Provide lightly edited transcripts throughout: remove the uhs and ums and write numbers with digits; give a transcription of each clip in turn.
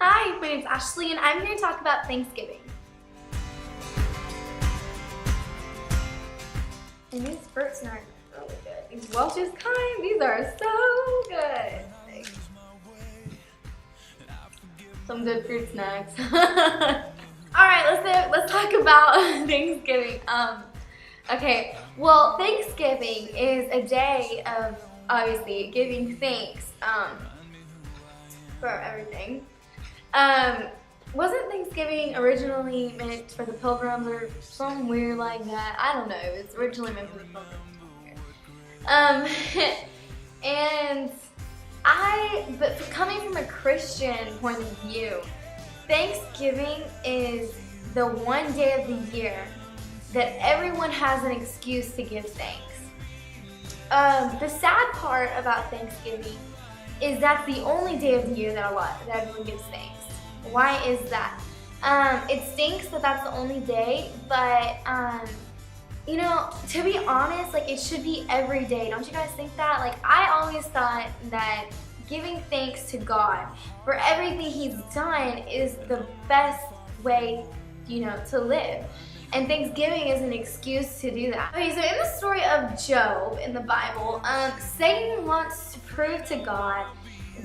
Hi, my name's Ashley and I'm here to talk about Thanksgiving. And these fruits are really good. These Welch's kind, these are so good. Some good fruit snacks. Alright, let's talk about Thanksgiving. Okay, well, Thanksgiving is a day of obviously giving thanks for everything. Wasn't Thanksgiving originally meant for the Pilgrims or something weird like that? I don't know. It was originally meant for the Pilgrims. But coming from a Christian point of view, Thanksgiving is the one day of the year that everyone has an excuse to give thanks. The sad part about Thanksgiving is that's the only day of the year that everyone gives thanks. Why is that? It stinks that that's the only day, but you know, to be honest, like it should be every day. Don't you guys think that? Like I always thought that giving thanks to God for everything He's done is the best way, you know, to live. And Thanksgiving is an excuse to do that. Okay, so in the story of Job in the Bible, Satan wants to prove to God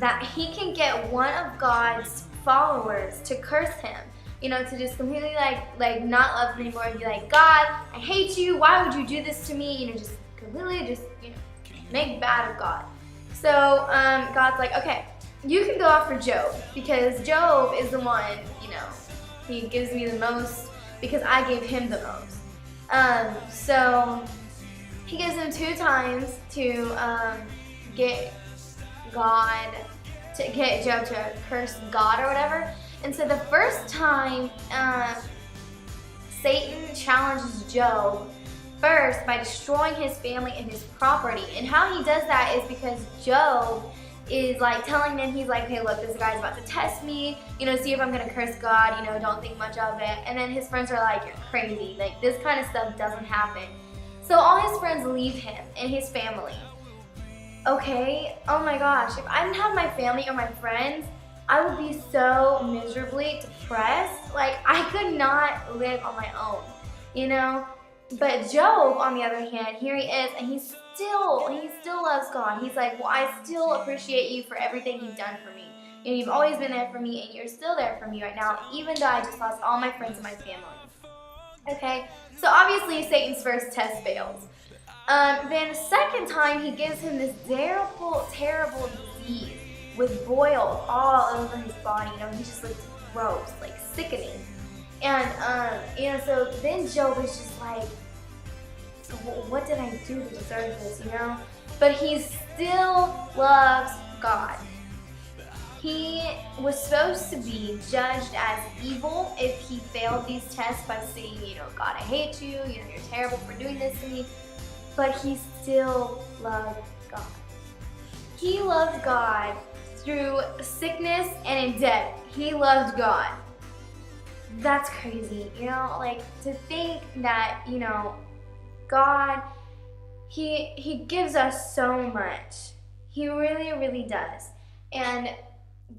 that he can get one of God's followers to curse him. You know, to just completely like not love him anymore and be like, God, I hate you. Why would you do this to me? You know, just completely you know, make bad of God. So God's like, okay, you can go after Job because Job is the one, you know, he gives me the most because I gave him the most. So he gives him 2 times to get Job to curse God or whatever. And so the first time, Satan challenges Job first by destroying his family and his property. And how he does that is because Job is like telling them, he's like, hey, look, this guy's about to test me, you know, see if I'm gonna curse God, you know, don't think much of it. And then his friends are like, you're crazy, like this kind of stuff doesn't happen. So all his friends leave him and his family. Okay, oh my gosh, if I didn't have my family or my friends, I would be so miserably depressed. Like, I could not live on my own, you know? But Job, on the other hand, here he is, and he still loves God. He's like, well, I still appreciate you for everything you've done for me. You know, you've always been there for me, and you're still there for me right now, even though I just lost all my friends and my family. Okay, so obviously Satan's first test fails. Then the second time, he gives him this terrible disease with boils all over his body. You know, he just looks gross, like sickening. And, you know, so then Job is just like, what did I do to deserve this, you know? But he still loves God. He was supposed to be judged as evil if he failed these tests by saying, you know, God, I hate you, you know, you're terrible for doing this to me. But he still loved God. He loved God through sickness and in death. He loved God. That's crazy, you know, like to think that, you know, God, he gives us so much. He really, really does. And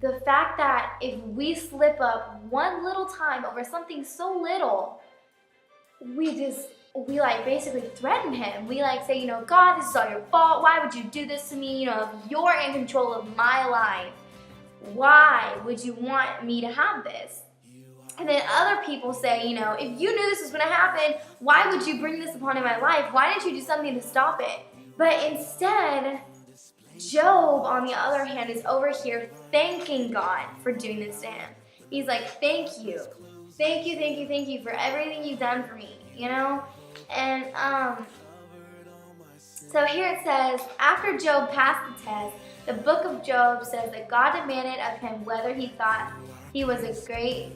the fact that if we slip up one little time over something so little, we like basically threaten him. We like say, you know, God, this is all your fault. Why would you do this to me? You know, if you're in control of my life, why would you want me to have this? And then other people say, you know, if you knew this was going to happen, why would you bring this upon in my life? Why didn't you do something to stop it? But instead, Job, on the other hand, is over here thanking God for doing this to him. He's like, thank you. Thank you, thank you, thank you for everything you've done for me, you know? And so here it says, after Job passed the test, the book of Job says that God demanded of him whether he thought he was as great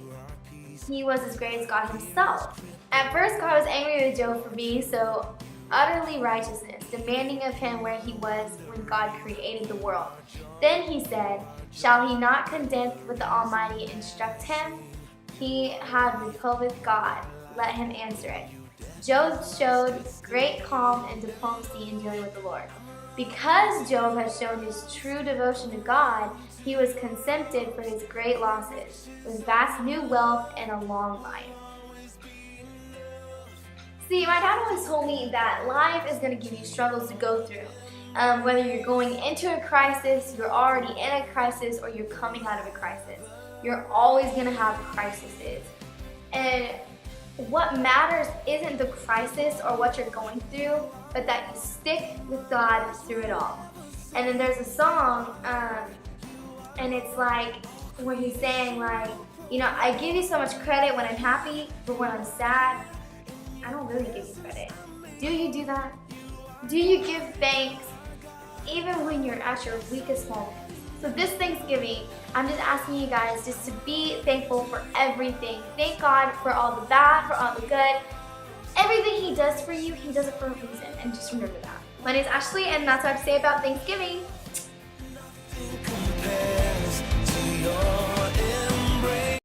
as God himself. At first, God was angry with Job for being so utterly righteous, demanding of him where he was when God created the world. Then he said, shall he not contend with the Almighty instruct him? He had reproved God, let him answer it. Job showed great calm and diplomacy in dealing with the Lord. Because Job had shown his true devotion to God, He was contented for his great losses, with vast new wealth and a long life. See, my dad always told me that life is going to give you struggles to go through. Whether you're going into a crisis, you're already in a crisis, or you're coming out of a crisis. You're always going to have crises. And what matters isn't the crisis or what you're going through, but that you stick with God through it all. And then there's a song, and it's like, where he's saying like, you know, I give you so much credit when I'm happy, but when I'm sad, I don't really give you credit. Do you do that? Do you give thanks even when you're at your weakest moment? So this Thanksgiving, I'm just asking you guys just to be thankful for everything. Thank God for all the bad, for all the good. Everything He does for you, He does it for a reason, and just remember that. My name is Ashley, and that's what I have to say about Thanksgiving.